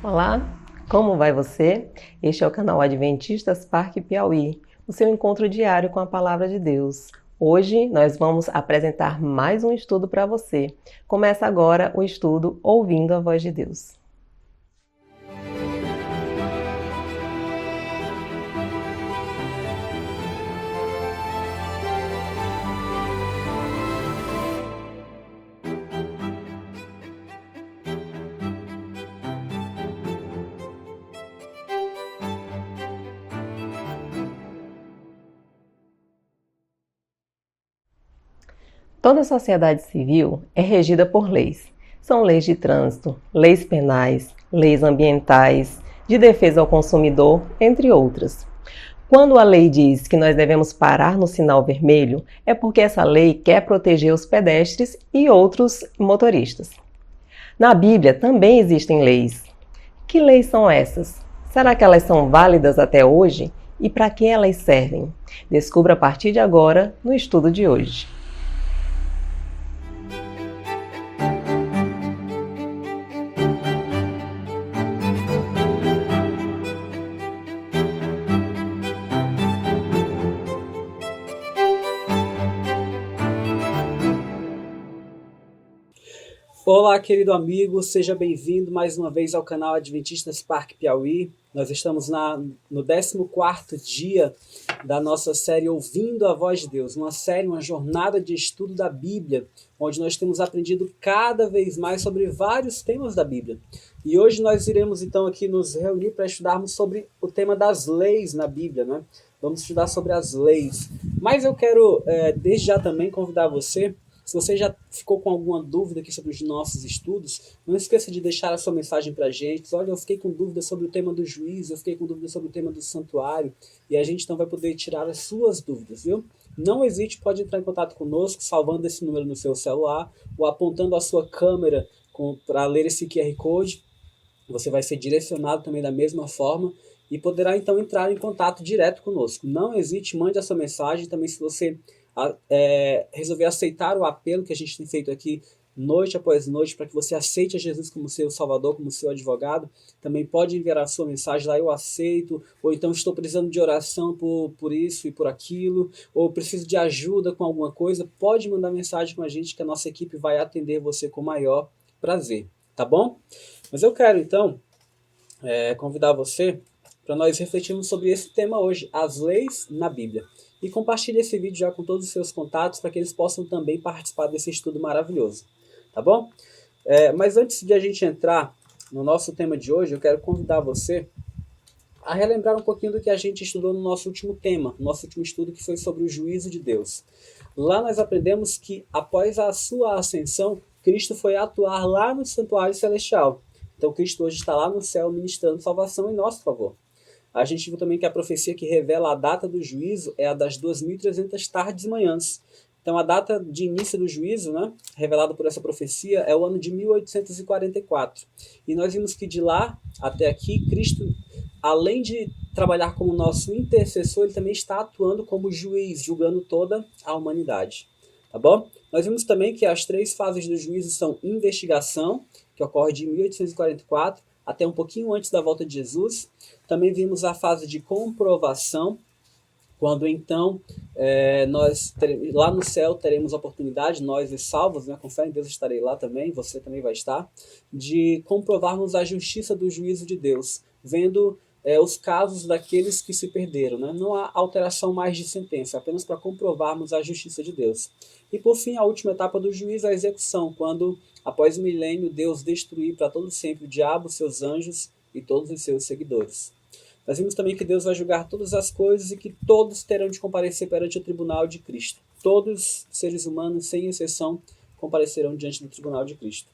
Olá, como vai você? Este é o canal Adventistas Parque Piauí, o seu encontro diário com a Palavra de Deus. Hoje nós vamos apresentar mais um estudo para você. Começa agora o estudo Ouvindo a Voz de Deus. Toda sociedade civil é regida por leis. São leis de trânsito, leis penais, leis ambientais, de defesa ao consumidor, entre outras. Quando a lei diz que nós devemos parar no sinal vermelho, é porque essa lei quer proteger os pedestres e outros motoristas. Na Bíblia também existem leis. Que leis são essas? Será que elas são válidas até hoje? E para que elas servem? Descubra a partir de agora no estudo de hoje. Olá, querido amigo, seja bem-vindo mais uma vez ao canal Adventistas Parque Piauí. Nós estamos no 14º dia da nossa série Ouvindo a Voz de Deus, uma jornada de estudo da Bíblia, onde nós temos aprendido cada vez mais sobre vários temas da Bíblia. E hoje nós iremos então aqui nos reunir para estudarmos sobre o tema das leis na Bíblia, né? Vamos estudar sobre as leis. Mas eu quero, desde já também convidar você. Se você já ficou com alguma dúvida aqui sobre os nossos estudos, não esqueça de deixar a sua mensagem para a gente. Olha, eu fiquei com dúvida sobre o tema do juízo, eu fiquei com dúvida sobre o tema do santuário, e a gente então vai poder tirar as suas dúvidas, viu? Não hesite, pode entrar em contato conosco, salvando esse número no seu celular, ou apontando a sua câmera para ler esse QR Code. Você vai ser direcionado também da mesma forma, e poderá então entrar em contato direto conosco. Não hesite, mande a sua mensagem, também se você resolver aceitar o apelo que a gente tem feito aqui noite após noite, para que você aceite a Jesus como seu Salvador, como seu advogado, também pode enviar a sua mensagem lá, eu aceito, ou então estou precisando de oração por isso e por aquilo, ou preciso de ajuda com alguma coisa, pode mandar mensagem com a gente que a nossa equipe vai atender você com o maior prazer, tá bom? Mas eu quero então convidar você para nós refletirmos sobre esse tema hoje, as leis na Bíblia. E compartilhe esse vídeo já com todos os seus contatos para que eles possam também participar desse estudo maravilhoso, tá bom? Mas antes de a gente entrar no nosso tema de hoje, eu quero convidar você a relembrar um pouquinho do que a gente estudou no nosso último tema, no nosso último estudo, que foi sobre o juízo de Deus. Lá nós aprendemos que após a sua ascensão, Cristo foi atuar lá no santuário celestial. Então Cristo hoje está lá no céu ministrando salvação em nosso favor. A gente viu também que a profecia que revela a data do juízo é a das 2.300 tardes e manhãs. Então a data de início do juízo, né, revelada por essa profecia, é o ano de 1844. E nós vimos que de lá até aqui, Cristo, além de trabalhar como nosso intercessor, ele também está atuando como juiz, julgando toda a humanidade. Tá bom? Nós vimos também que as 3 fases do juízo são investigação, que ocorre de 1844, até um pouquinho antes da volta de Jesus. Também vimos a fase de comprovação, quando então lá no céu teremos a oportunidade, nós e salvos, né, com fé em Deus estarei lá também, você também vai estar, de comprovarmos a justiça do juízo de Deus, vendo os casos daqueles que se perderam. Né? Não há alteração mais de sentença, apenas para comprovarmos a justiça de Deus. E por fim, a última etapa do juízo, a execução, quando após o milênio Deus destruir para todo sempre o diabo, seus anjos e todos os seus seguidores. Nós vimos também que Deus vai julgar todas as coisas e que todos terão de comparecer perante o tribunal de Cristo. Todos os seres humanos, sem exceção, comparecerão diante do tribunal de Cristo.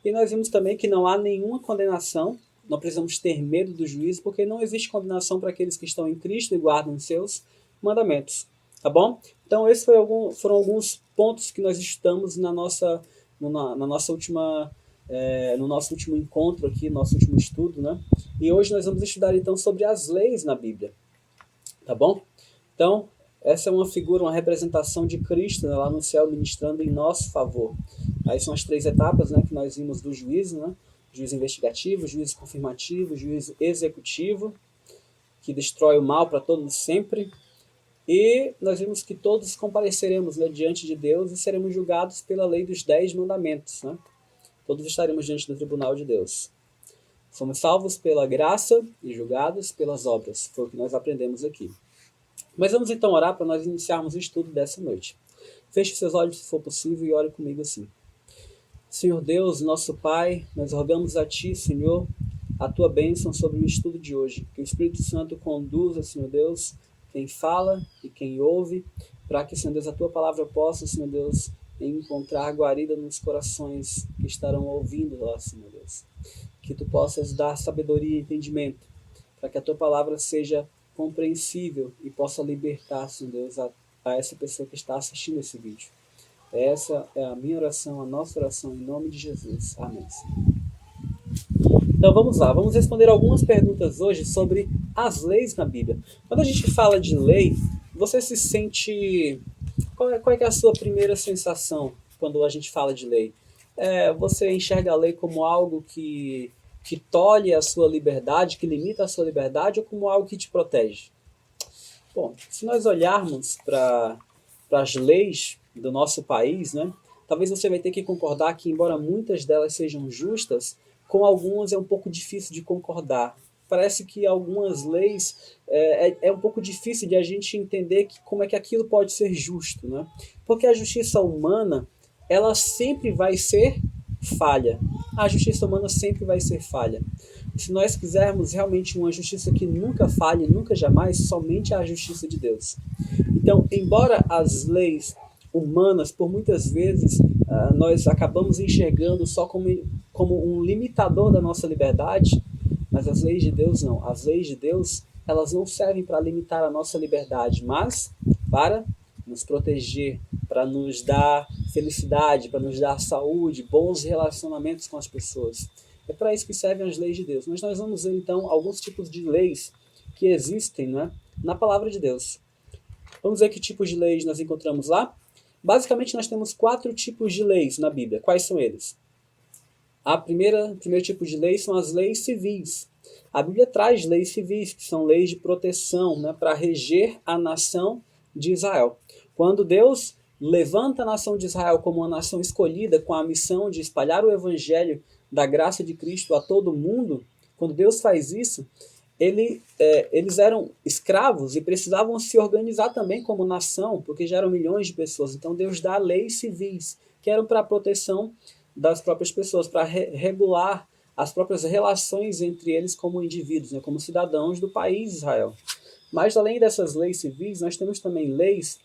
E nós vimos também que não há nenhuma condenação, não precisamos ter medo do juízo, porque não existe condenação para aqueles que estão em Cristo e guardam seus mandamentos. Tá bom? Então esses foram alguns pontos que nós estudamos no nosso último encontro aqui, nosso último estudo, né? E hoje nós vamos estudar então sobre as leis na Bíblia, tá bom? Então, essa é uma figura, uma representação de Cristo, né, lá no céu ministrando em nosso favor. Aí são as 3 etapas, né, que nós vimos do juízo, né? juízo investigativo, juízo confirmativo, juízo executivo, que destrói o mal para todos sempre. E nós vimos que todos compareceremos, né, diante de Deus e seremos julgados pela lei dos 10 mandamentos. Né? Todos estaremos diante do tribunal de Deus. Somos salvos pela graça e julgados pelas obras. Foi o que nós aprendemos aqui. Mas vamos então orar para nós iniciarmos o estudo dessa noite. Feche seus olhos se for possível e ore comigo assim. Senhor Deus, nosso Pai, nós rogamos a Ti, Senhor, a Tua bênção sobre o estudo de hoje. Que o Espírito Santo conduza, Senhor Deus, quem fala e quem ouve, para que, Senhor Deus, a Tua palavra possa, Senhor Deus, encontrar guarida nos corações que estarão ouvindo lá, Senhor Deus. Que Tu possas dar sabedoria e entendimento, para que a Tua palavra seja compreensível e possa libertar, Senhor Deus, a essa pessoa que está assistindo esse vídeo. Essa é a minha oração, a nossa oração, em nome de Jesus. Amém. Então vamos lá, vamos responder algumas perguntas hoje sobre as leis na Bíblia. Quando a gente fala de lei, você se sente... Qual é a sua primeira sensação quando a gente fala de lei? Você enxerga a lei como algo que tolhe a sua liberdade, que limita a sua liberdade, ou como algo que te protege? Bom, se nós olharmos para as leis do nosso país, né, talvez você vai ter que concordar que, embora muitas delas sejam justas, com algumas é um pouco difícil de concordar. Parece que algumas leis é um pouco difícil de a gente entender como é que aquilo pode ser justo, né? Porque a justiça humana, ela sempre vai ser falha. A justiça humana sempre vai ser falha. Se nós quisermos realmente uma justiça que nunca falhe, nunca jamais, somente a justiça de Deus. Então, embora as leis humanas, por muitas vezes, nós acabamos enxergando só como um limitador da nossa liberdade, mas as leis de Deus não. As leis de Deus, elas não servem para limitar a nossa liberdade, mas para nos proteger, para nos dar felicidade, para nos dar saúde, bons relacionamentos com as pessoas. É para isso que servem as leis de Deus. Mas nós vamos ver, então, alguns tipos de leis que existem, né, na palavra de Deus. Vamos ver que tipos de leis nós encontramos lá. Basicamente, nós temos 4 tipos de leis na Bíblia. Quais são eles? O primeiro tipo de lei são as leis civis. A Bíblia traz leis civis, que são leis de proteção, né, para reger a nação de Israel. Quando Deus levanta a nação de Israel como uma nação escolhida com a missão de espalhar o evangelho da graça de Cristo a todo mundo, quando Deus faz isso, eles eram escravos e precisavam se organizar também como nação, porque já eram milhões de pessoas. Então Deus dá leis civis, que eram para a proteção das próprias pessoas, para regular as próprias relações entre eles como indivíduos, né, como cidadãos do país de Israel. Mas além dessas leis civis, nós temos também leis,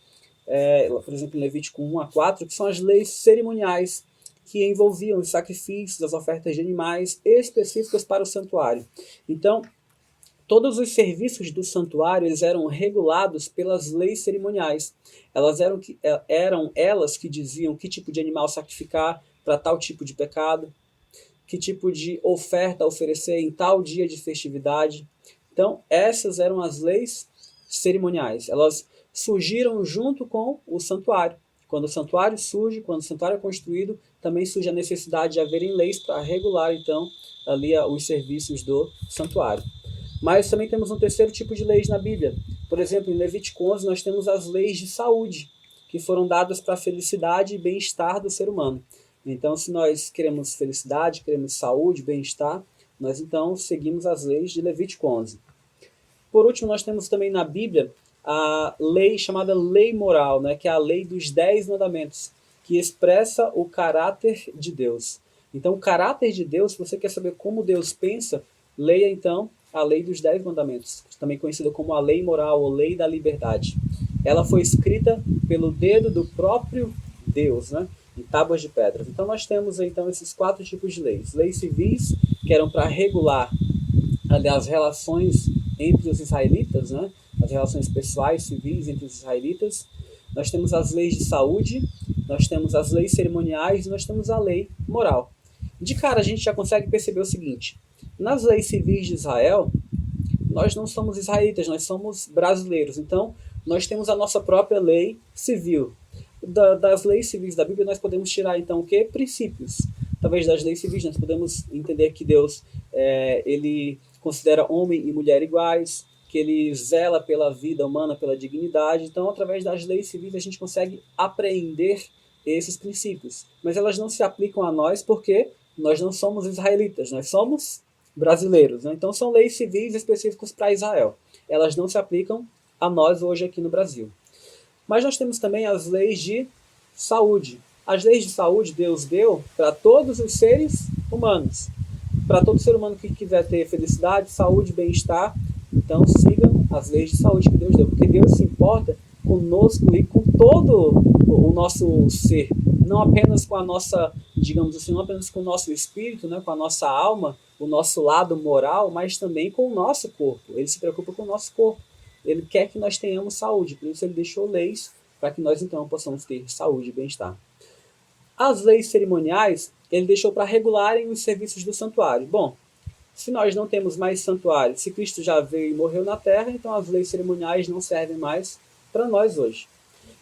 por exemplo, em Levítico 1-4, que são as leis cerimoniais, que envolviam os sacrifícios, as ofertas de animais específicas para o santuário. Então, todos os serviços do santuário eles eram regulados pelas leis cerimoniais. Eram elas que diziam que tipo de animal sacrificar para tal tipo de pecado, que tipo de oferta oferecer em tal dia de festividade. Então, essas eram as leis cerimoniais. Elas surgiram junto com o santuário. Quando o santuário surge, quando o santuário é construído, também surge a necessidade de haverem leis para regular, então, ali os serviços do santuário. Mas também temos um terceiro tipo de leis na Bíblia. Por exemplo, em Levítico 11, nós temos as leis de saúde, que foram dadas para a felicidade e bem-estar do ser humano. Então, se nós queremos felicidade, queremos saúde, bem-estar, nós então seguimos as leis de Levítico 11. Por último, nós temos também na Bíblia a lei chamada lei moral, né, que é a lei dos 10 mandamentos, que expressa o caráter de Deus. Então, o caráter de Deus, se você quer saber como Deus pensa, leia então a lei dos 10 mandamentos, também conhecida como a lei moral ou lei da liberdade. Ela foi escrita pelo dedo do próprio Deus, né, em tábuas de pedra. Então, nós temos então esses 4 tipos de leis. Leis civis, que eram para regular as relações entre os israelitas, né, as relações pessoais, civis entre os israelitas. Nós temos as leis de saúde, nós temos as leis cerimoniais e nós temos a lei moral. De cara, a gente já consegue perceber o seguinte: nas leis civis de Israel, nós não somos israelitas, nós somos brasileiros. Então, nós temos a nossa própria lei civil. Das leis civis da Bíblia, nós podemos tirar, então, o quê? Princípios. através das leis civis, nós podemos entender que Deus ele considera homem e mulher iguais, que ele zela pela vida humana, pela dignidade. Então, através das leis civis, a gente consegue apreender esses princípios. Mas elas não se aplicam a nós porque nós não somos israelitas, nós somos brasileiros. Né? Então, são leis civis específicas para Israel. Elas não se aplicam a nós hoje aqui no Brasil. Mas nós temos também as leis de saúde. As leis de saúde Deus deu para todos os seres humanos. Para todo ser humano que quiser ter felicidade, saúde, bem-estar, então sigam as leis de saúde que Deus deu. Porque Deus se importa conosco e com todo o nosso ser. Não apenas com a nossa, digamos assim, não apenas com o nosso espírito, né, com a nossa alma, o nosso lado moral, mas também com o nosso corpo. Ele se preocupa com o nosso corpo. Ele quer que nós tenhamos saúde. Por isso ele deixou leis para que nós então possamos ter saúde e bem-estar. As leis cerimoniais, ele deixou para regularem os serviços do santuário. Bom, se nós não temos mais santuário, se Cristo já veio e morreu na terra, então as leis cerimoniais não servem mais para nós hoje.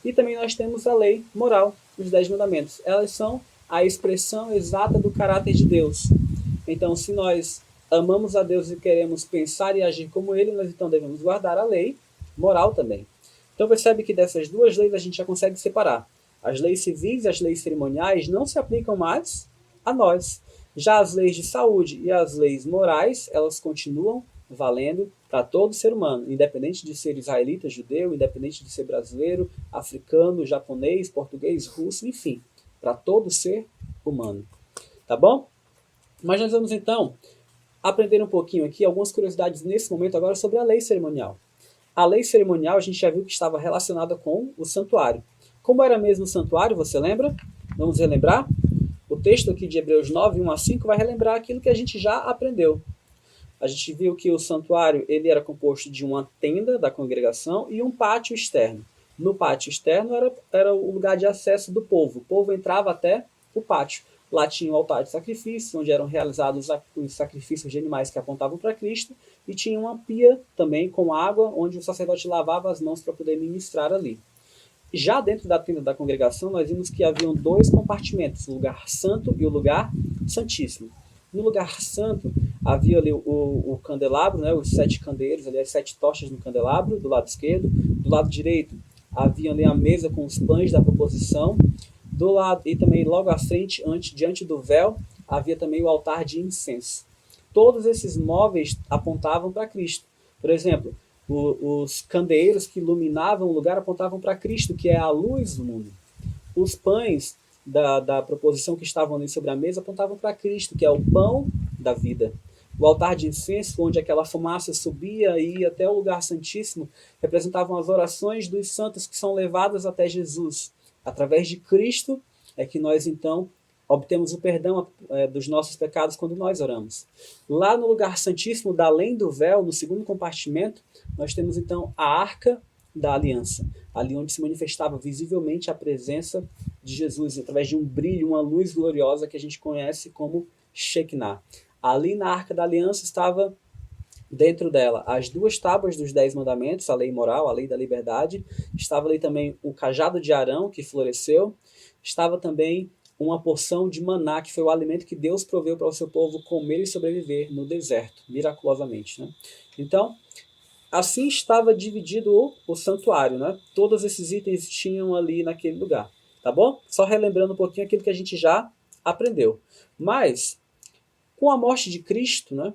E também nós temos a lei moral, os 10 mandamentos. Elas são a expressão exata do caráter de Deus. Então, se nós amamos a Deus e queremos pensar e agir como Ele, nós então devemos guardar a lei moral também. Então percebe que dessas duas leis a gente já consegue separar. As leis civis e as leis cerimoniais não se aplicam mais a nós. Já as leis de saúde e as leis morais, elas continuam valendo para todo ser humano, independente de ser israelita, judeu, independente de ser brasileiro, africano, japonês, português, russo, enfim, para todo ser humano. Tá bom? Mas nós vamos então aprender um pouquinho aqui, algumas curiosidades nesse momento agora sobre a lei cerimonial. A lei cerimonial a gente já viu que estava relacionada com o santuário. Como era mesmo o santuário, você lembra? Vamos relembrar? O texto aqui de Hebreus 9, 1 a 5 vai relembrar aquilo que a gente já aprendeu. A gente viu que o santuário ele era composto de uma tenda da congregação e um pátio externo. No pátio externo era o lugar de acesso do povo. O povo entrava até o pátio. Lá tinha o altar de sacrifício, onde eram realizados os sacrifícios de animais que apontavam para Cristo, e tinha uma pia também com água, onde o sacerdote lavava as mãos para poder ministrar ali. Já dentro da tenda da congregação, nós vimos que haviam dois compartimentos, o lugar santo e o lugar santíssimo. No lugar santo havia ali o candelabro, né, os 7 candeeiros, ali as 7 tochas no candelabro, do lado esquerdo. Do lado direito havia ali a mesa com os pães da proposição. Do lado, e também logo à frente, diante do véu, havia também o altar de incenso. Todos esses móveis apontavam para Cristo. Por exemplo, os candeeiros que iluminavam o lugar apontavam para Cristo, que é a luz do mundo. Os pães da proposição que estavam ali sobre a mesa apontavam para Cristo, que é o pão da vida. O altar de incenso, onde aquela fumaça subia e ia até o lugar santíssimo, representavam as orações dos santos que são levadas até Jesus. Através de Cristo é que nós, então, obtemos o perdão dos nossos pecados quando nós oramos. Lá no lugar santíssimo, da além do véu, no segundo compartimento, nós temos, então, a Arca da Aliança, ali onde se manifestava visivelmente a presença de Jesus, através de um brilho, uma luz gloriosa que a gente conhece como Shekinah. Ali na Arca da Aliança estava dentro dela as 2 tábuas dos 10 mandamentos, a lei moral, a lei da liberdade. Estava ali também o cajado de Arão, que floresceu. Estava também uma porção de maná, que foi o alimento que Deus proveu para o seu povo comer e sobreviver no deserto, miraculosamente. Né? Então, assim estava dividido o santuário. Né? Todos esses itens tinham ali naquele lugar. Tá bom? Só relembrando um pouquinho aquilo que a gente já aprendeu. Mas, com a morte de Cristo, né?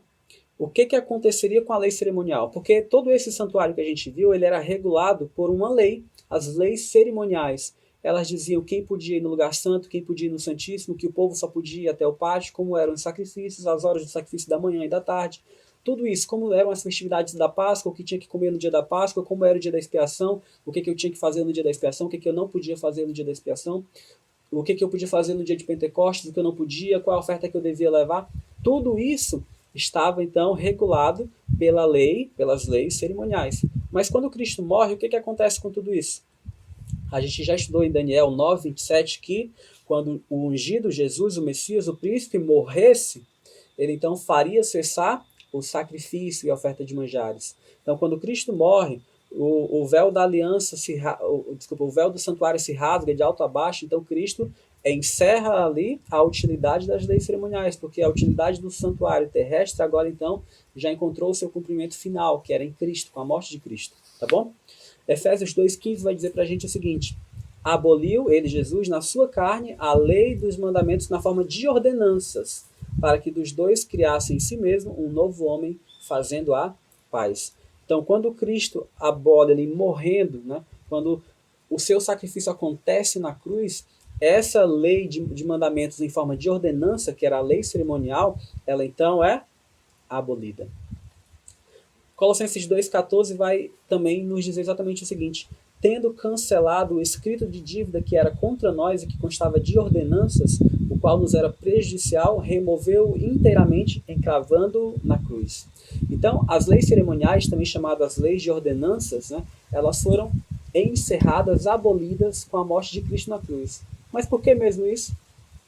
O que aconteceria com a lei cerimonial? Porque todo esse santuário que a gente viu, ele era regulado por uma lei, as leis cerimoniais. Elas diziam quem podia ir no lugar santo, quem podia ir no santíssimo, que o povo só podia ir até o pátio, como eram os sacrifícios, as horas do sacrifício da manhã e da tarde. Tudo isso, como eram as festividades da Páscoa, o que tinha que comer no dia da Páscoa, como era o dia da expiação, o que eu tinha que fazer no dia da expiação, o que eu não podia fazer no dia da expiação, o que eu podia fazer no dia de Pentecostes, o que eu não podia, qual a oferta que eu devia levar. Tudo isso estava, então, regulado pela lei, pelas leis cerimoniais. Mas quando Cristo morre, o que acontece com tudo isso? A gente já estudou em Daniel 9, 27, que quando o ungido Jesus, o Messias, o príncipe, morresse, ele então faria cessar o sacrifício e a oferta de manjares. Então, quando Cristo morre, o véu da aliança, o véu do santuário se rasga de alto a baixo, então Cristo encerra ali a utilidade das leis cerimoniais, porque a utilidade do santuário terrestre agora então já encontrou o seu cumprimento final, que era em Cristo, com a morte de Cristo, tá bom? Efésios 2,15 vai dizer para a gente o seguinte: aboliu ele, Jesus, na sua carne a lei dos mandamentos na forma de ordenanças, para que dos dois criasse em si mesmo um novo homem, fazendo a paz. Então, quando Cristo abole ali morrendo, né, quando o seu sacrifício acontece na cruz, essa lei de mandamentos em forma de ordenança, que era a lei cerimonial, ela então é abolida. Colossenses 2,14 vai também nos dizer exatamente o seguinte: tendo cancelado o escrito de dívida que era contra nós e que constava de ordenanças, o qual nos era prejudicial, removeu inteiramente, encravando-o na cruz. Então, as leis cerimoniais, também chamadas leis de ordenanças, né, elas foram encerradas, abolidas com a morte de Cristo na cruz. Mas por que mesmo isso?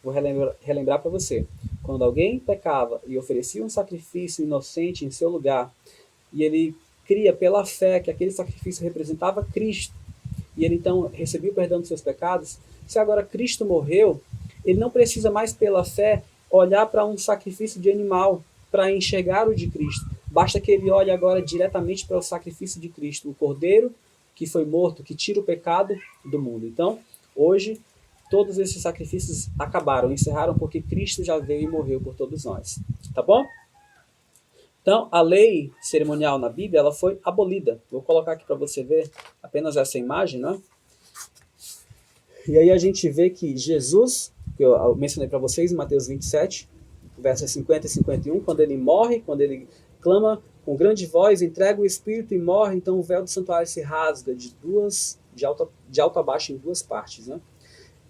Vou relembrar para você. Quando alguém pecava e oferecia um sacrifício inocente em seu lugar, e ele cria pela fé que aquele sacrifício representava Cristo, e ele então recebia o perdão dos seus pecados, se agora Cristo morreu, ele não precisa mais pela fé olhar para um sacrifício de animal para enxergar o de Cristo. Basta que ele olhe agora diretamente para o sacrifício de Cristo, o Cordeiro que foi morto, que tira o pecado do mundo. Então, hoje, todos esses sacrifícios acabaram, encerraram, porque Cristo já veio e morreu por todos nós. Tá bom? Então, a lei cerimonial na Bíblia, ela foi abolida. Vou colocar aqui para você ver apenas essa imagem, né? E aí a gente vê que Jesus, que eu mencionei para vocês em Mateus 27, versos 50 e 51, quando ele morre, quando ele clama com grande voz, entrega o Espírito e morre, então o véu do santuário se rasga de alto a baixo em duas partes, né?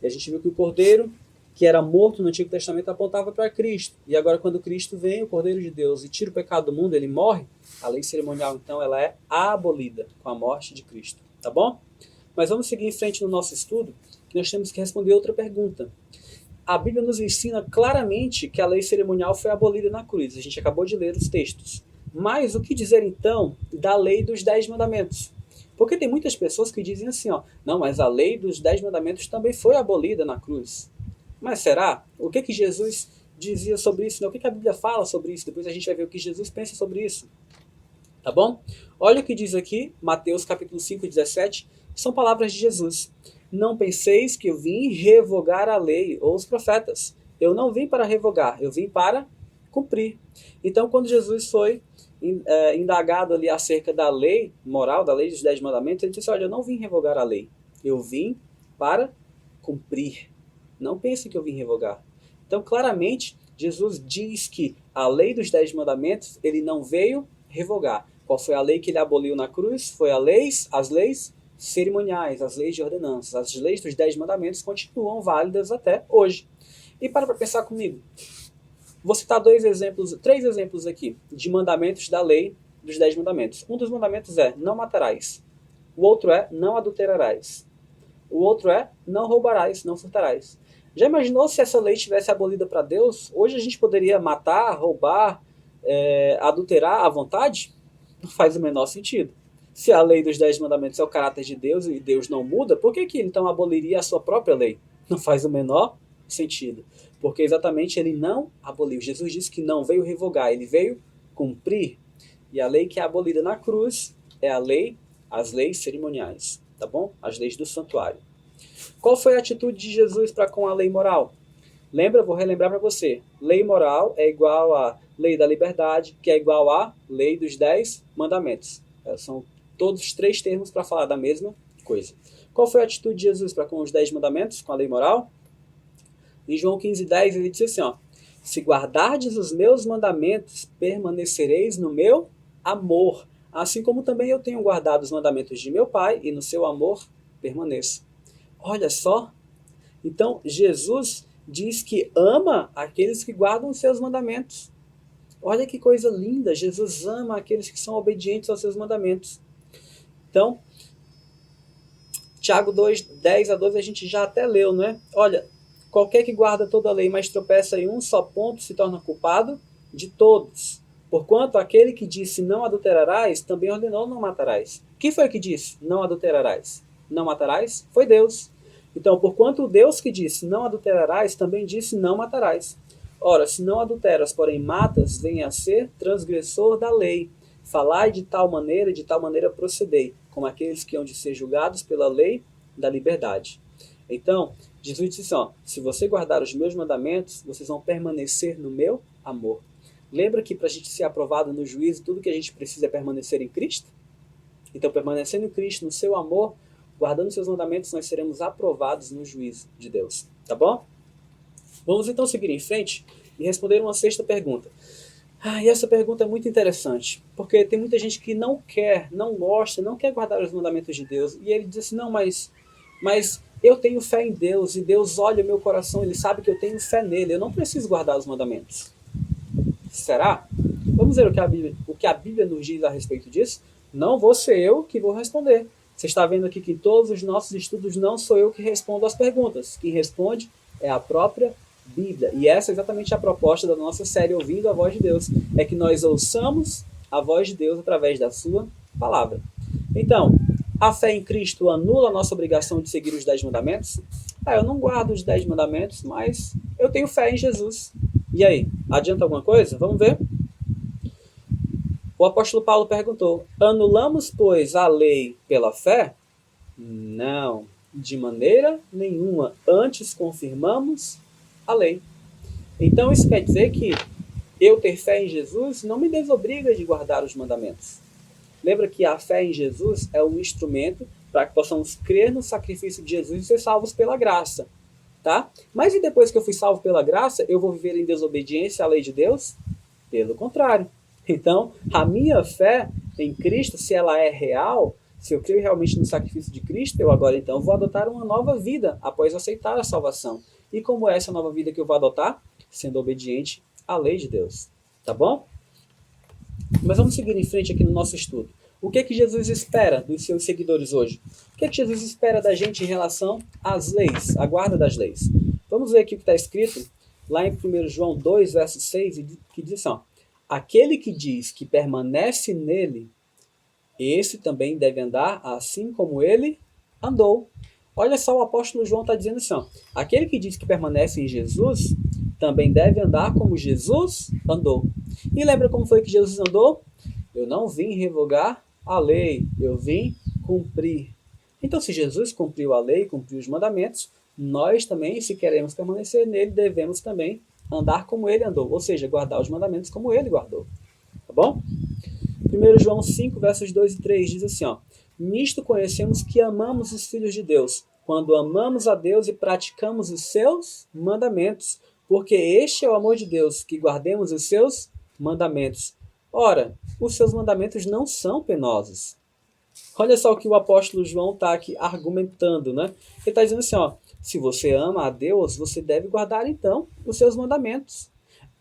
E a gente viu que o Cordeiro, que era morto no Antigo Testamento, apontava para Cristo. E agora, quando Cristo vem, o Cordeiro de Deus, e tira o pecado do mundo, ele morre, a lei cerimonial, então, ela é abolida com a morte de Cristo. Tá bom? Mas vamos seguir em frente no nosso estudo, que nós temos que responder outra pergunta. A Bíblia nos ensina claramente que a lei cerimonial foi abolida na cruz. A gente acabou de ler os textos. Mas o que dizer, então, da lei dos 10 mandamentos? Porque tem muitas pessoas que dizem assim, ó, não, mas a lei dos 10 mandamentos também foi abolida na cruz. Mas será? O que Jesus dizia sobre isso? O que a Bíblia fala sobre isso? Depois a gente vai ver o que Jesus pensa sobre isso. Tá bom? Olha o que diz aqui, Mateus capítulo 5, 17. São palavras de Jesus. Não penseis que eu vim revogar a lei ou os profetas. Eu não vim para revogar, eu vim para cumprir. Então, quando Jesus foi indagado ali acerca da lei moral, da lei dos 10 mandamentos, ele disse, olha, eu não vim revogar a lei, eu vim para cumprir. Não pense que eu vim revogar. Então, claramente, Jesus diz que a lei dos 10 mandamentos, ele não veio revogar. Qual foi a lei que ele aboliu na cruz? Foi as leis cerimoniais, as leis de ordenanças. As leis dos 10 mandamentos continuam válidas até hoje. E para pensar comigo. Vou citar três exemplos aqui de mandamentos da lei dos 10 mandamentos. Um dos mandamentos é não matarás. O outro é não adulterarás. O outro é não roubarás, não furtarás. Já imaginou se essa lei tivesse abolida para Deus? Hoje a gente poderia matar, roubar, adulterar à vontade? Não faz o menor sentido. Se a lei dos 10 mandamentos é o caráter de Deus e Deus não muda, por que então aboliria a sua própria lei? Não faz o menor sentido. Porque exatamente ele não aboliu. Jesus disse que não veio revogar, ele veio cumprir. E a lei que é abolida na cruz é as leis cerimoniais, tá bom? As leis do santuário. Qual foi a atitude de Jesus para com a lei moral? Vou relembrar para você. Lei moral é igual à lei da liberdade, que é igual à lei dos 10 mandamentos. São todos 3 termos para falar da mesma coisa. Qual foi a atitude de Jesus para com os 10 mandamentos, com a lei moral? Em João 15:10 ele disse assim, ó, se guardardes os meus mandamentos, permanecereis no meu amor, assim como também eu tenho guardado os mandamentos de meu Pai, e no seu amor permaneço. Olha só, então Jesus diz que ama aqueles que guardam os seus mandamentos. Olha que coisa linda, Jesus ama aqueles que são obedientes aos seus mandamentos. Então, Tiago 2, 10 a 12 a gente já até leu, não é? Olha, qualquer que guarda toda a lei, mas tropeça em um só ponto, se torna culpado de todos. Porquanto aquele que disse não adulterarás, também ordenou não matarás. Quem foi que disse não adulterarás? Não matarás? Foi Deus. Então, porquanto Deus que disse, não adulterarás, também disse, não matarás. Ora, se não adulteras, porém matas, venha a ser transgressor da lei. Falai de tal maneira e de tal maneira procedei, como aqueles que hão de ser julgados pela lei da liberdade. Então, Jesus disse assim, se você guardar os meus mandamentos, vocês vão permanecer no meu amor. Lembra que para a gente ser aprovado no juízo, tudo que a gente precisa é permanecer em Cristo? Então, permanecendo em Cristo, no seu amor, guardando seus mandamentos, nós seremos aprovados no juízo de Deus. Tá bom? Vamos então seguir em frente e responder uma sexta pergunta. E essa pergunta é muito interessante, porque tem muita gente que não quer, não gosta, não quer guardar os mandamentos de Deus. E ele diz assim, não, mas eu tenho fé em Deus, e Deus olha o meu coração, Ele sabe que eu tenho fé nele, eu não preciso guardar os mandamentos. Será? Vamos ver o que a Bíblia nos diz a respeito disso? Não vou ser eu que vou responder. Você está vendo aqui que em todos os nossos estudos não sou eu que respondo as perguntas. Quem responde é a própria Bíblia. E essa é exatamente a proposta da nossa série Ouvindo a Voz de Deus. É que nós ouçamos a voz de Deus através da sua palavra. Então, a fé em Cristo anula a nossa obrigação de seguir os 10 mandamentos? Eu não guardo os 10 mandamentos, mas eu tenho fé em Jesus. E aí, adianta alguma coisa? Vamos ver. O apóstolo Paulo perguntou, anulamos, pois, a lei pela fé? Não, de maneira nenhuma. Antes confirmamos a lei. Então isso quer dizer que eu ter fé em Jesus não me desobriga de guardar os mandamentos. Lembra que a fé em Jesus é um instrumento para que possamos crer no sacrifício de Jesus e ser salvos pela graça. Tá? Mas e depois que eu fui salvo pela graça, eu vou viver em desobediência à lei de Deus? Pelo contrário. Então, a minha fé em Cristo, se ela é real, se eu creio realmente no sacrifício de Cristo, eu agora então vou adotar uma nova vida após aceitar a salvação. E como é essa nova vida que eu vou adotar? Sendo obediente à lei de Deus. Tá bom? Mas vamos seguir em frente aqui no nosso estudo. O que é que Jesus espera dos seus seguidores hoje? O que é que Jesus espera da gente em relação às leis, à guarda das leis? Vamos ver aqui o que está escrito lá em 1 João 2, verso 6, que diz assim, aquele que diz que permanece nele, esse também deve andar assim como ele andou. Olha só, o apóstolo João está dizendo assim, aquele que diz que permanece em Jesus, também deve andar como Jesus andou. E lembra como foi que Jesus andou? Eu não vim revogar a lei, eu vim cumprir. Então, se Jesus cumpriu a lei, cumpriu os mandamentos, nós também, se queremos permanecer nele, devemos também andar como ele andou, ou seja, guardar os mandamentos como ele guardou. Tá bom? 1 João 5, versos 2 e 3 diz assim, nisto conhecemos que amamos os filhos de Deus, quando amamos a Deus e praticamos os seus mandamentos, porque este é o amor de Deus, que guardemos os seus mandamentos. Ora, os seus mandamentos não são penosos. Olha só o que o apóstolo João está aqui argumentando, né? Ele está dizendo assim, se você ama a Deus, você deve guardar então os seus mandamentos.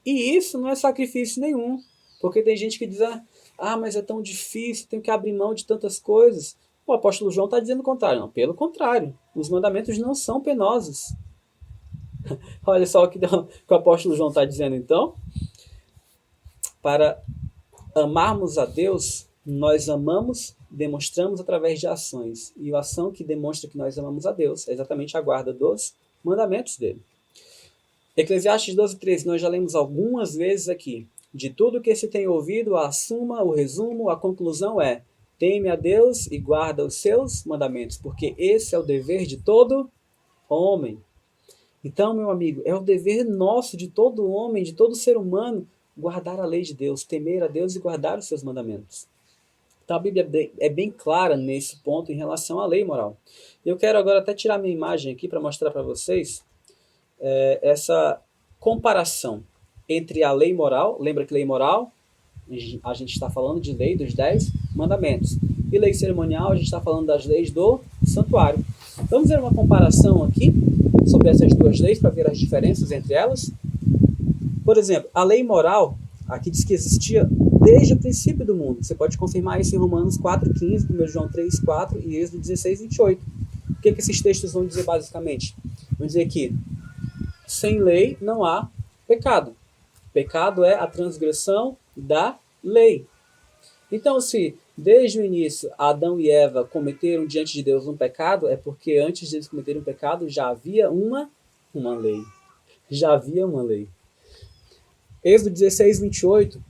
E isso não é sacrifício nenhum, porque tem gente que diz, mas é tão difícil, tenho que abrir mão de tantas coisas. O apóstolo João está dizendo o contrário. Não, pelo contrário, os mandamentos não são penosos. Olha só o que o apóstolo João está dizendo então. Para amarmos a Deus, nós amamos, demonstramos através de ações. E a ação que demonstra que nós amamos a Deus é exatamente a guarda dos mandamentos dele. Eclesiastes 12:13, nós já lemos algumas vezes aqui. De tudo que se tem ouvido, a suma, o resumo, a conclusão é: teme a Deus e guarda os seus mandamentos, porque esse é o dever de todo homem. Então, meu amigo, é o dever nosso, de todo homem, de todo ser humano, guardar a lei de Deus, temer a Deus e guardar os seus mandamentos. Então a Bíblia é bem clara nesse ponto em relação à lei moral. Eu quero agora até tirar minha imagem aqui para mostrar para vocês essa comparação entre a lei moral, lembra que lei moral, a gente está falando de lei dos 10 mandamentos, e lei cerimonial, a gente está falando das leis do santuário. Vamos ver uma comparação aqui sobre essas duas leis para ver as diferenças entre elas. Por exemplo, a lei moral, aqui diz que existia desde o princípio do mundo. Você pode confirmar isso em Romanos 4:15, 1 João 3:4 e Êxodo 16:28. O que esses textos vão dizer basicamente? Vão dizer que sem lei não há pecado. Pecado é a transgressão da lei. Então, se desde o início, Adão e Eva cometeram diante de Deus um pecado, é porque antes de eles cometerem um pecado já havia uma lei. Já havia uma lei. Êxodo 16, 28,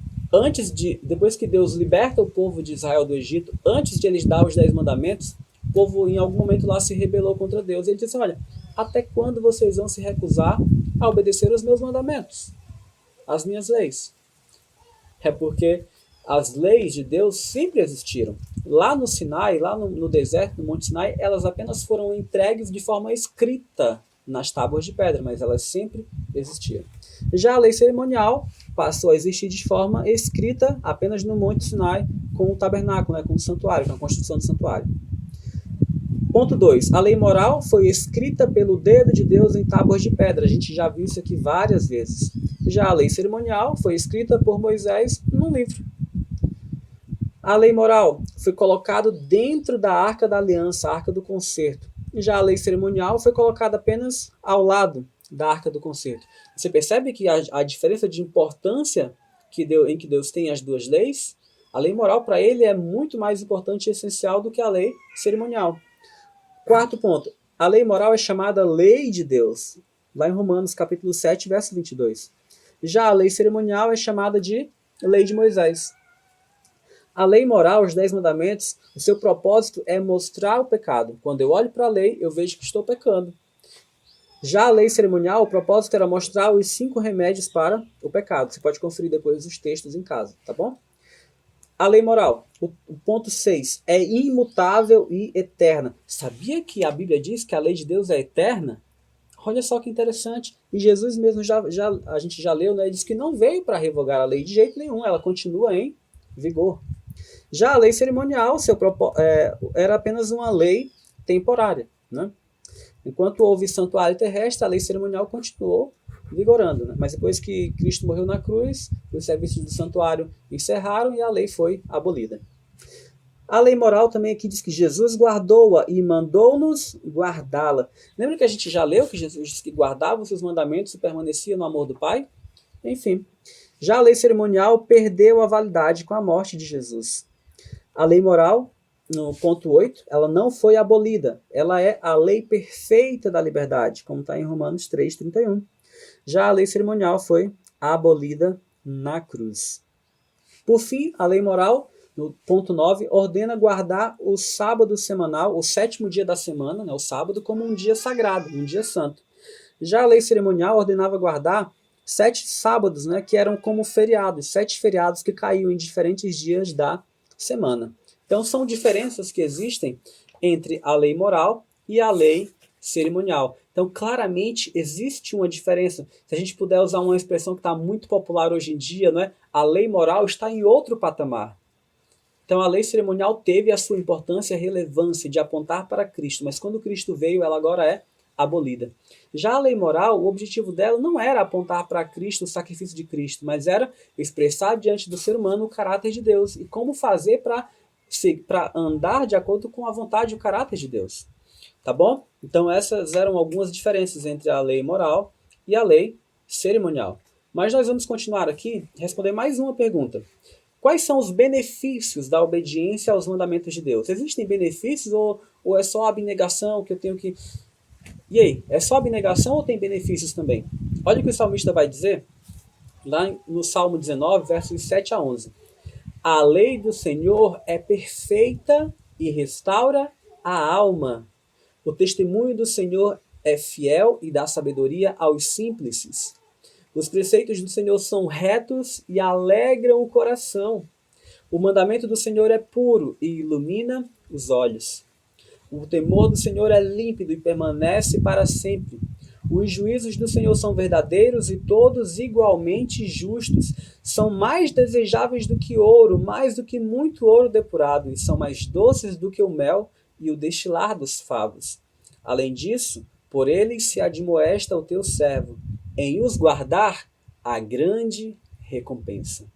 depois que Deus liberta o povo de Israel do Egito, antes de eles dar os 10 mandamentos, o povo em algum momento lá se rebelou contra Deus. Ele disse, olha, até quando vocês vão se recusar a obedecer os meus mandamentos, as minhas leis? É porque as leis de Deus sempre existiram. Lá no Sinai, lá no deserto, no Monte Sinai, elas apenas foram entregues de forma escrita nas tábuas de pedra, mas elas sempre existiram. Já a lei cerimonial passou a existir de forma escrita apenas no Monte Sinai, com o tabernáculo, com o santuário, com a construção do santuário. Ponto 2. A lei moral foi escrita pelo dedo de Deus em tábuas de pedra. A gente já viu isso aqui várias vezes. Já a lei cerimonial foi escrita por Moisés num livro. A lei moral foi colocada dentro da Arca da Aliança, a Arca do Concerto. Já a lei cerimonial foi colocada apenas ao lado da Arca do Concerto. Você percebe que a diferença de importância em que Deus tem as duas leis? A lei moral para ele é muito mais importante e essencial do que a lei cerimonial. Quarto ponto. A lei moral é chamada lei de Deus, lá em Romanos capítulo 7, verso 22. Já a lei cerimonial é chamada de lei de Moisés. A lei moral, os 10 mandamentos, o seu propósito é mostrar o pecado. Quando eu olho para a lei, eu vejo que estou pecando. Já a lei cerimonial, o propósito era mostrar os 5 remédios para o pecado. Você pode conferir depois os textos em casa, tá bom? A lei moral, o ponto 6, é imutável e eterna. Sabia que a Bíblia diz que a lei de Deus é eterna? Olha só que interessante. E Jesus mesmo, a gente já leu, né? Ele diz que não veio para revogar a lei de jeito nenhum, ela continua em vigor. Já a lei cerimonial, era apenas uma lei temporária, né? Enquanto houve santuário terrestre, a lei cerimonial continuou vigorando, né? Mas depois que Cristo morreu na cruz, os serviços do santuário encerraram e a lei foi abolida. A lei moral também aqui diz que Jesus guardou-a e mandou-nos guardá-la. Lembra que a gente já leu que Jesus disse que guardava os seus mandamentos e permanecia no amor do Pai? Enfim. Já a lei cerimonial perdeu a validade com a morte de Jesus. A lei moral, no ponto 8, ela não foi abolida. Ela é a lei perfeita da liberdade, como está em Romanos 3:31. Já a lei cerimonial foi abolida na cruz. Por fim, a lei moral, no ponto 9, ordena guardar o sábado semanal, o 7º dia da semana, né, o sábado, como um dia sagrado, um dia santo. Já a lei cerimonial ordenava guardar 7 sábados, né, que eram como feriados, 7 feriados que caíam em diferentes dias da semana. Então são diferenças que existem entre a lei moral e a lei cerimonial. Então claramente existe uma diferença. Se a gente puder usar uma expressão que está muito popular hoje em dia, não é? A lei moral está em outro patamar. Então a lei cerimonial teve a sua importância e relevância de apontar para Cristo, mas quando Cristo veio, ela agora é abolida. Já a lei moral, o objetivo dela não era apontar para Cristo, o sacrifício de Cristo, mas era expressar diante do ser humano o caráter de Deus e como fazer para andar de acordo com a vontade e o caráter de Deus. Tá bom? Então essas eram algumas diferenças entre a lei moral e a lei cerimonial. Mas nós vamos continuar aqui e responder mais uma pergunta. Quais são os benefícios da obediência aos mandamentos de Deus? Existem benefícios ou é só abnegação que eu tenho que... E aí, é só abnegação ou tem benefícios também? Olha o que o salmista vai dizer lá no Salmo 19, versos 7 a 11. A lei do Senhor é perfeita e restaura a alma. O testemunho do Senhor é fiel e dá sabedoria aos simples. Os preceitos do Senhor são retos e alegram o coração. O mandamento do Senhor é puro e ilumina os olhos. O temor do Senhor é límpido e permanece para sempre. Os juízos do Senhor são verdadeiros e todos igualmente justos. São mais desejáveis do que ouro, mais do que muito ouro depurado, e são mais doces do que o mel e o destilar dos favos. Além disso, por eles se admoesta o teu servo, em os guardar a grande recompensa.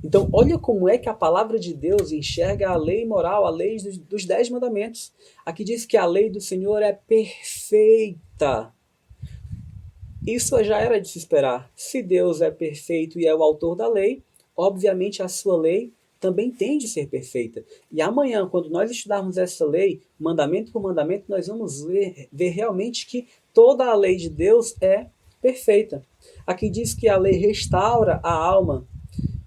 Então, olha como é que a palavra de Deus enxerga a lei moral, a lei dos 10 mandamentos. Aqui diz que a lei do Senhor é perfeita. Isso já era de se esperar. Se Deus é perfeito e é o autor da lei, obviamente a sua lei também tem de ser perfeita. E amanhã, quando nós estudarmos essa lei, mandamento por mandamento, nós vamos ver realmente que toda a lei de Deus é perfeita. Aqui diz que a lei restaura a alma,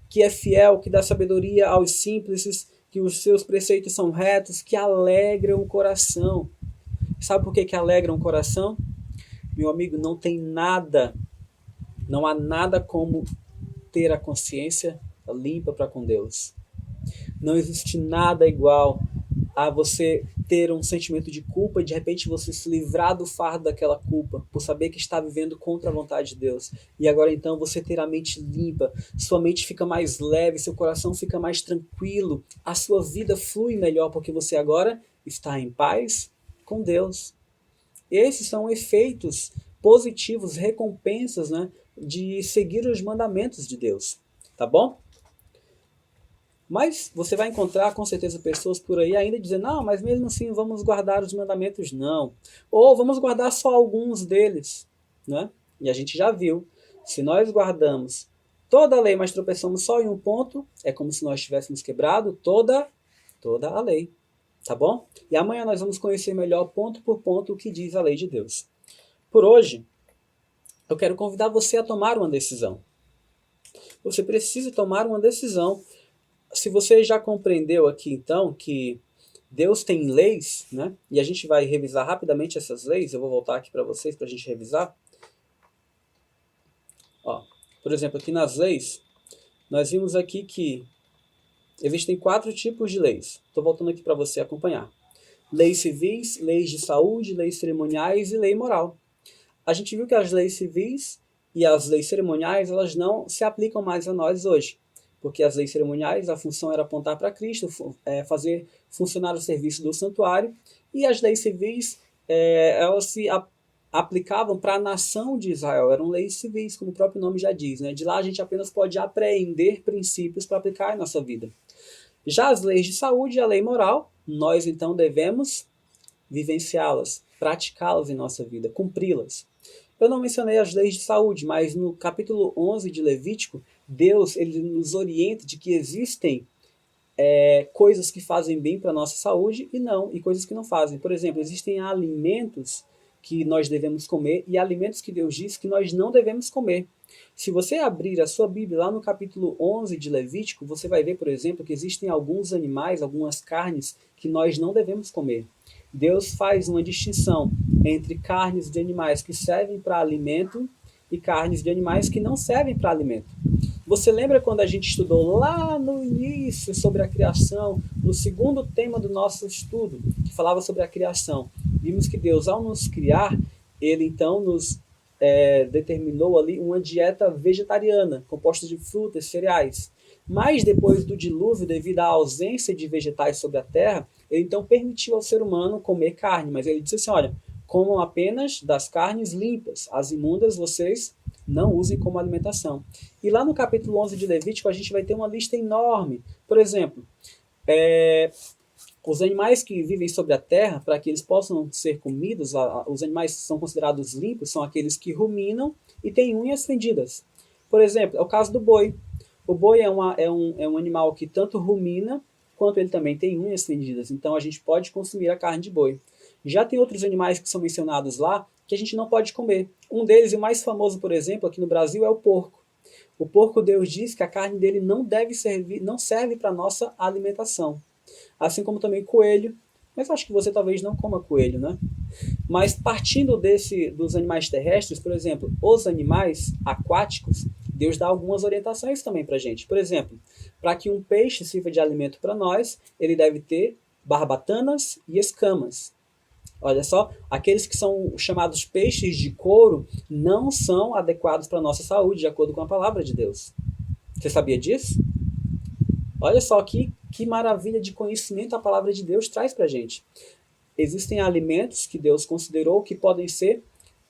que é fiel, que dá sabedoria aos simples, que os seus preceitos são retos, que alegram o coração. Sabe por que alegram o coração? Meu amigo, não tem nada, não há nada como ter a consciência limpa para com Deus. Não existe nada igual a você ter um sentimento de culpa e de repente você se livrar do fardo daquela culpa, por saber que está vivendo contra a vontade de Deus. E agora então você ter a mente limpa, sua mente fica mais leve, seu coração fica mais tranquilo, a sua vida flui melhor porque você agora está em paz com Deus. Esses são efeitos positivos, recompensas, né, de seguir os mandamentos de Deus. Tá bom? Mas você vai encontrar com certeza pessoas por aí ainda dizendo, não, mas mesmo assim vamos guardar os mandamentos, não. Ou vamos guardar só alguns deles, né? E a gente já viu, se nós guardamos toda a lei, mas tropeçamos só em um ponto, é como se nós tivéssemos quebrado toda a lei, tá bom? E amanhã nós vamos conhecer melhor, ponto por ponto, o que diz a lei de Deus. Por hoje, eu quero convidar você a tomar uma decisão. Você precisa tomar uma decisão. Se você já compreendeu aqui, então, que Deus tem leis, né? E a gente vai revisar rapidamente essas leis. Eu vou voltar aqui para vocês, para a gente revisar. Ó, por exemplo, aqui nas leis, nós vimos aqui que existem 4 tipos de leis. Estou voltando aqui para você acompanhar. Leis civis, leis de saúde, leis cerimoniais e lei moral. A gente viu que as leis civis e as leis cerimoniais, elas não se aplicam mais a nós hoje. Porque as leis cerimoniais, a função era apontar para Cristo, fazer funcionar o serviço do santuário, e as leis civis, elas se aplicavam para a nação de Israel, eram leis civis, como o próprio nome já diz, né? De lá a gente apenas pode apreender princípios para aplicar em nossa vida. Já as leis de saúde e a lei moral, nós então devemos vivenciá-las, praticá-las em nossa vida, cumpri-las. Eu não mencionei as leis de saúde, mas no capítulo 11 de Levítico, Deus ele nos orienta de que existem coisas que fazem bem para a nossa saúde e coisas que não fazem. Por exemplo, existem alimentos que nós devemos comer e alimentos que Deus diz que nós não devemos comer. Se você abrir a sua Bíblia lá no capítulo 11 de Levítico, você vai ver, por exemplo, que existem alguns animais, algumas carnes que nós não devemos comer. Deus faz uma distinção entre carnes de animais que servem para alimento e carnes de animais que não servem para alimento. Você lembra quando a gente estudou lá no início sobre a criação, no segundo tema do nosso estudo, que falava sobre a criação? Vimos que Deus, ao nos criar, ele então nos determinou ali uma dieta vegetariana, composta de frutas, cereais. Mas depois do dilúvio, devido à ausência de vegetais sobre a terra, ele então permitiu ao ser humano comer carne, mas ele disse assim, olha, comam apenas das carnes limpas, as imundas vocês não usem como alimentação. E lá no capítulo 11 de Levítico a gente vai ter uma lista enorme. Por exemplo, os animais que vivem sobre a terra, para que eles possam ser comidos, os animais que são considerados limpos são aqueles que ruminam e têm unhas fendidas. Por exemplo, é o caso do boi. O boi é um animal que tanto rumina, quanto ele também tem unhas fendidas. Então a gente pode consumir a carne de boi. Já tem outros animais que são mencionados lá, que a gente não pode comer. Um deles, e o mais famoso, por exemplo, aqui no Brasil, é o porco. O porco, Deus diz que a carne dele não serve para a nossa alimentação. Assim como também coelho, mas acho que você talvez não coma coelho, né? Mas partindo dos animais terrestres, por exemplo, os animais aquáticos, Deus dá algumas orientações também para a gente. Por exemplo, para que um peixe sirva de alimento para nós, ele deve ter barbatanas e escamas. Olha só, aqueles que são chamados peixes de couro não são adequados para a nossa saúde, de acordo com a palavra de Deus. Você sabia disso? Olha só que maravilha de conhecimento a palavra de Deus traz para a gente. Existem alimentos que Deus considerou que podem ser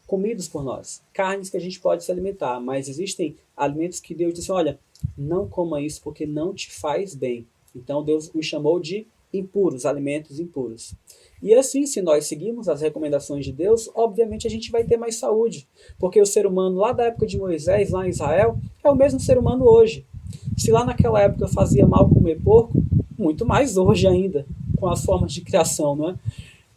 comidos por nós, carnes que a gente pode se alimentar, mas existem alimentos que Deus disse, olha, não coma isso porque não te faz bem. Então Deus os chamou de impuros, alimentos impuros. E assim, se nós seguirmos as recomendações de Deus, obviamente a gente vai ter mais saúde, porque o ser humano lá da época de Moisés, lá em Israel, é o mesmo ser humano hoje. Se lá naquela época fazia mal comer porco, muito mais hoje ainda, com as formas de criação, não é?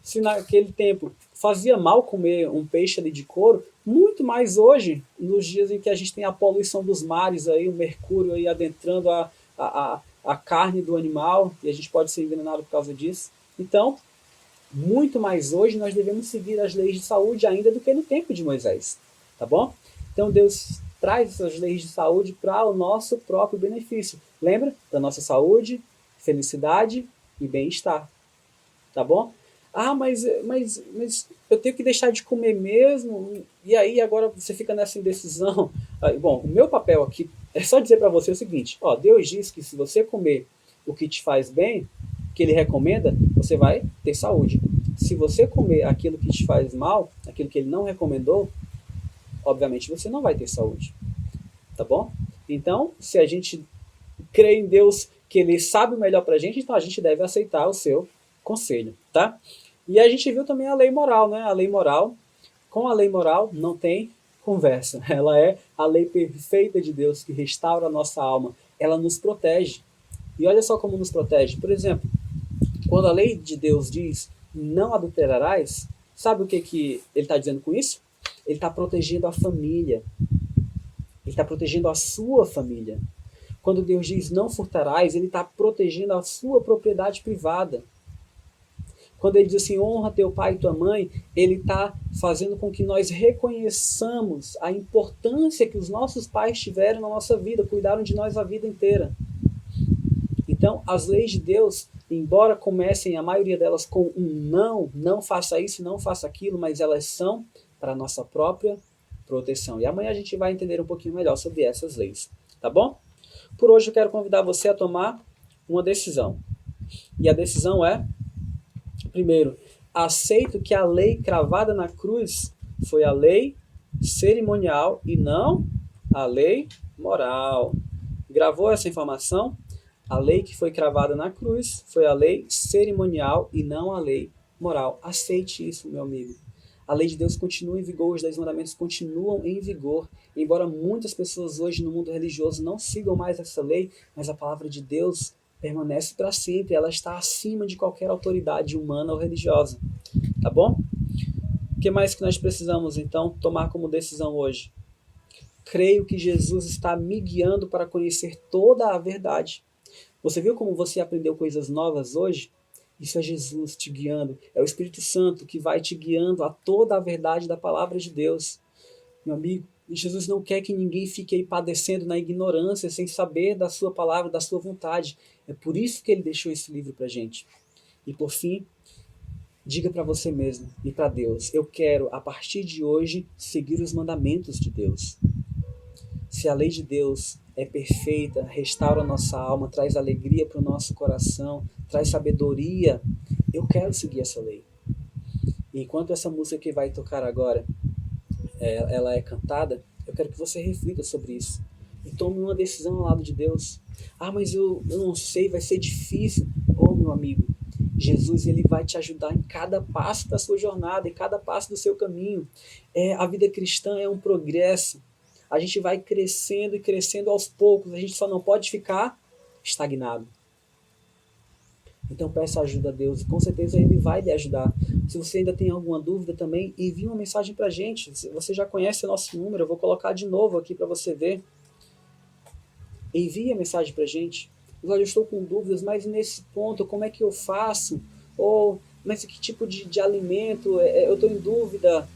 Se naquele tempo fazia mal comer um peixe ali de couro, muito mais hoje, nos dias em que a gente tem a poluição dos mares, aí, o mercúrio aí adentrando a carne do animal, e a gente pode ser envenenado por causa disso. Então, muito mais hoje nós devemos seguir as leis de saúde ainda do que no tempo de Moisés, tá bom? Então Deus traz essas leis de saúde para o nosso próprio benefício. Lembra? Da nossa saúde, felicidade e bem-estar, tá bom? Ah, mas eu tenho que deixar de comer mesmo? E aí agora você fica nessa indecisão. Bom, o meu papel aqui é só dizer para você o seguinte, ó, Deus diz que se você comer o que te faz bem, que ele recomenda, você vai ter saúde. Se você comer aquilo que te faz mal, aquilo que ele não recomendou, obviamente você não vai ter saúde, tá bom? Então, se a gente crê em Deus que ele sabe o melhor pra gente, então a gente deve aceitar o seu conselho, tá? E a gente viu também a lei moral, né? A lei moral, com a lei moral não tem conversa. Ela é a lei perfeita de Deus que restaura a nossa alma. Ela nos protege. E olha só como nos protege. Por exemplo, quando a lei de Deus diz não adulterarás, sabe o que ele está dizendo com isso? Ele está protegendo a família. Ele está protegendo a sua família. Quando Deus diz não furtarás, ele está protegendo a sua propriedade privada. Quando ele diz assim, honra teu pai e tua mãe, ele está fazendo com que nós reconheçamos a importância que os nossos pais tiveram na nossa vida, cuidaram de nós a vida inteira. Então, as leis de Deus, embora comecem a maioria delas com um não faça isso, não faça aquilo, mas elas são para a nossa própria proteção. E amanhã a gente vai entender um pouquinho melhor sobre essas leis, tá bom? Por hoje eu quero convidar você a tomar uma decisão. E a decisão é, primeiro, aceito que a lei cravada na cruz foi a lei cerimonial e não a lei moral. Gravou essa informação? A lei que foi cravada na cruz foi a lei cerimonial e não a lei moral. Aceite isso, meu amigo. A lei de Deus continua em vigor, os 10 mandamentos continuam em vigor. Embora muitas pessoas hoje no mundo religioso não sigam mais essa lei, mas a palavra de Deus permanece para sempre. Ela está acima de qualquer autoridade humana ou religiosa. Tá bom? O que mais que nós precisamos, então, tomar como decisão hoje? Creio que Jesus está me guiando para conhecer toda a verdade. Você viu como você aprendeu coisas novas hoje? Isso é Jesus te guiando. É o Espírito Santo que vai te guiando a toda a verdade da palavra de Deus. Meu amigo, Jesus não quer que ninguém fique aí padecendo na ignorância, sem saber da sua palavra, da sua vontade. É por isso que ele deixou esse livro para a gente. E por fim, diga para você mesmo e para Deus, eu quero, a partir de hoje, seguir os mandamentos de Deus. Se a lei de Deus é perfeita, restaura a nossa alma, traz alegria para o nosso coração, traz sabedoria, eu quero seguir essa lei. E enquanto essa música que vai tocar agora, ela é cantada, eu quero que você reflita sobre isso. E tome uma decisão ao lado de Deus. Ah, mas eu não sei, vai ser difícil. Oh, meu amigo, Jesus ele vai te ajudar em cada passo da sua jornada, em cada passo do seu caminho. A vida cristã é um progresso. A gente vai crescendo e crescendo aos poucos. A gente só não pode ficar estagnado. Então peça ajuda a Deus. Com certeza Ele vai lhe ajudar. Se você ainda tem alguma dúvida também, envie uma mensagem para a gente. Você já conhece o nosso número. Eu vou colocar de novo aqui para você ver. Envie a mensagem para a gente. Olha, eu estou com dúvidas, mas nesse ponto, como é que eu faço? Ou, mas que tipo de alimento? Eu estou em dúvida.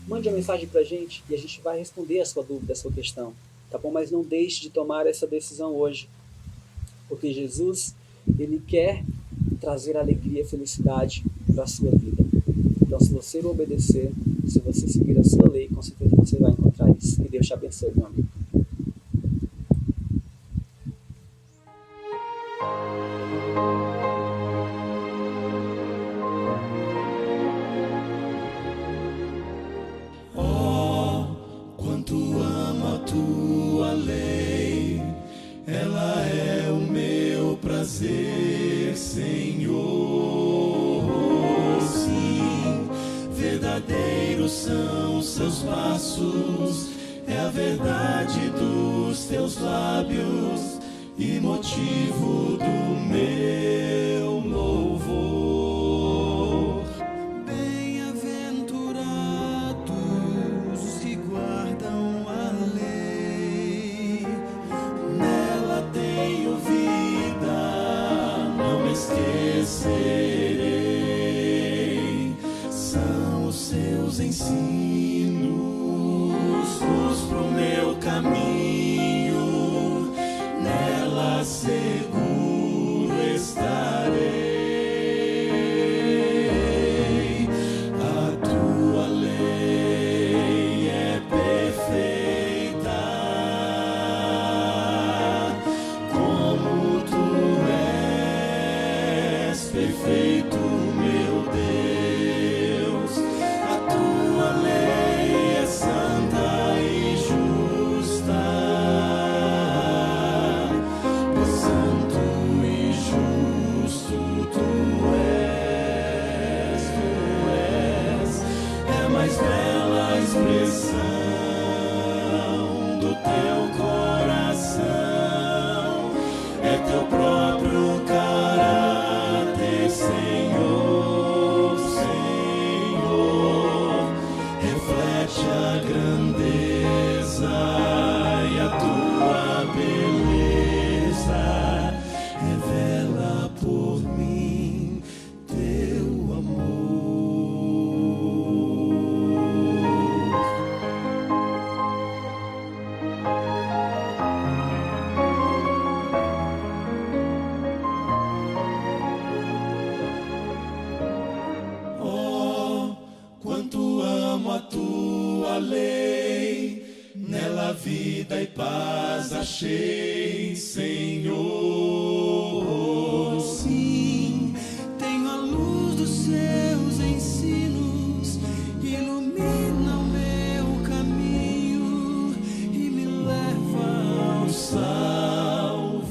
Mande uma mensagem para a gente e a gente vai responder a sua dúvida, a sua questão. Tá bom? Mas não deixe de tomar essa decisão hoje. Porque Jesus, Ele quer trazer alegria e felicidade para a sua vida. Então, se você o obedecer, se você seguir a sua lei, com certeza você vai encontrar isso. Que Deus te abençoe, meu amigo. São seus passos é a verdade dos teus lábios e motivo do meu louvor. Bem-aventurados os que guardam a lei, nela tenho vida, não me esquecerei. São os seus ensinos, luz pro meu caminho, nela seguro estarei. A tua lei é perfeita, como tu és perfeito, meu Deus. A tua lei é santa e justa, pois santo e justo tu és, é a mais bela expressão do teu coração, é teu próprio caráter, Senhor, Senhor, reflete a grandeza e a tua beleza, revela por mim teu amor. Oh, quanto amo a tua lei, nela vida e paz achei, Senhor. Sim, tenho a luz dos seus ensinos, ilumina o meu caminho e me leva ao Salvador.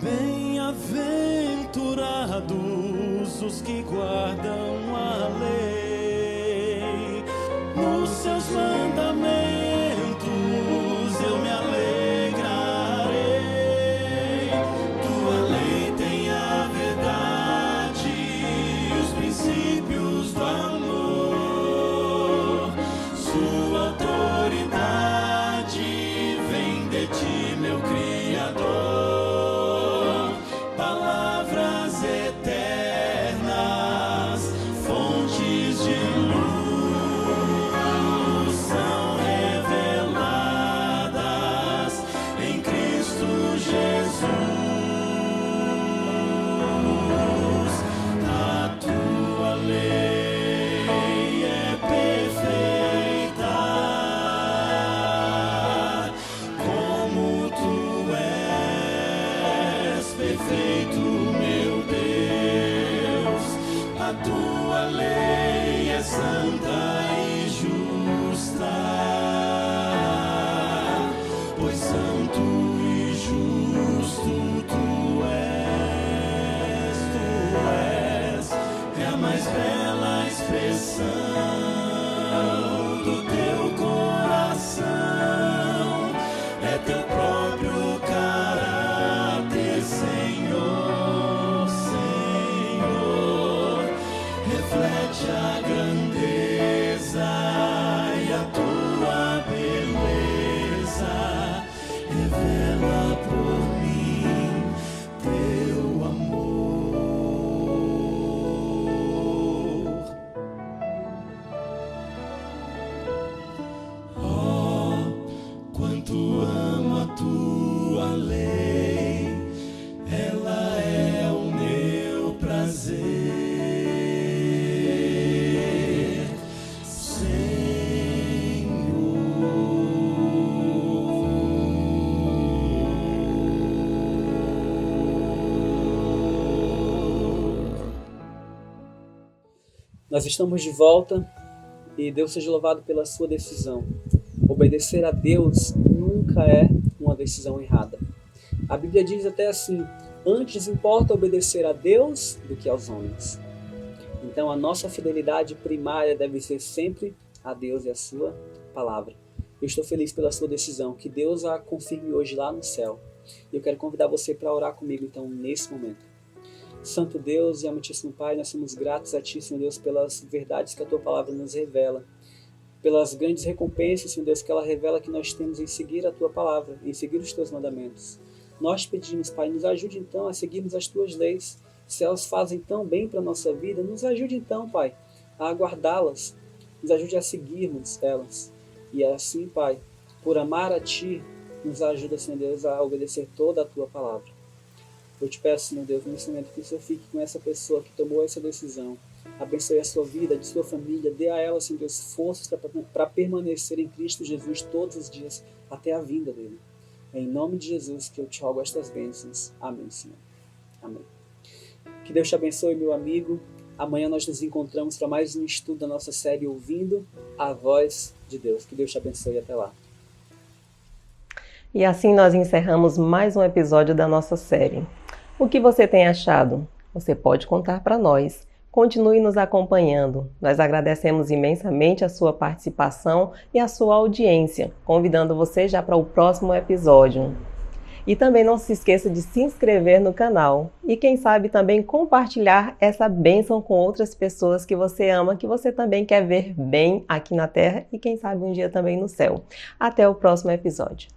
Bem-aventurados os que guardam a lei, nos seus mandamentos eu me alegrarei. Tua lei tem a verdade e os princípios do amor. Sua autoridade vem de ti, meu Criador. Palavras eternas, fontes de luz, são reveladas em Cristo Jesus. A tua lei é perfeita, como tu és perfeito, meu Deus. A tua lei é santa e justa, pois santo e justo tu és, é a mais bela expressão do teu coração, é teu próprio caráter, Senhor, Senhor, reflete a grandeza e a tua beleza, revela por mim teu amor. Oh, quanto amo a tua lei, ela é o meu prazer, Senhor. Nós estamos de volta e Deus seja louvado pela sua decisão. Obedecer a Deus nunca é uma decisão errada. A Bíblia diz até assim: antes importa obedecer a Deus do que aos homens. Então a nossa fidelidade primária deve ser sempre a Deus e a sua palavra. Eu estou feliz pela sua decisão, que Deus a confirme hoje lá no céu. E eu quero convidar você para orar comigo então nesse momento. Santo Deus e amantíssimo Pai, nós somos gratos a Ti, Senhor Deus, pelas verdades que a Tua palavra nos revela, pelas grandes recompensas, Senhor Deus, que ela revela que nós temos em seguir a Tua palavra, em seguir os Teus mandamentos. Nós pedimos, Pai, nos ajude então a seguirmos as Tuas leis. Se elas fazem tão bem para a nossa vida, nos ajude então, Pai, a aguardá-las, nos ajude a seguirmos elas. E assim, Pai, por amar a Ti, nos ajuda, Senhor Deus, a obedecer toda a Tua palavra. Eu te peço, Senhor Deus, nesse momento que o Senhor fique com essa pessoa que tomou essa decisão. Abençoe a sua vida, de sua família, dê a ela, Senhor Deus, forças para permanecer em Cristo Jesus todos os dias, até a vinda dele. É em nome de Jesus que eu te rogo estas bênçãos. Amém, Senhor. Amém. Que Deus te abençoe, meu amigo. Amanhã nós nos encontramos para mais um estudo da nossa série Ouvindo a Voz de Deus. Que Deus te abençoe e até lá. E assim nós encerramos mais um episódio da nossa série. O que você tem achado? Você pode contar para nós. Continue nos acompanhando. Nós agradecemos imensamente a sua participação e a sua audiência, convidando você já para o próximo episódio. E também não se esqueça de se inscrever no canal e quem sabe também compartilhar essa bênção com outras pessoas que você ama, que você também quer ver bem aqui na Terra e quem sabe um dia também no céu. Até o próximo episódio.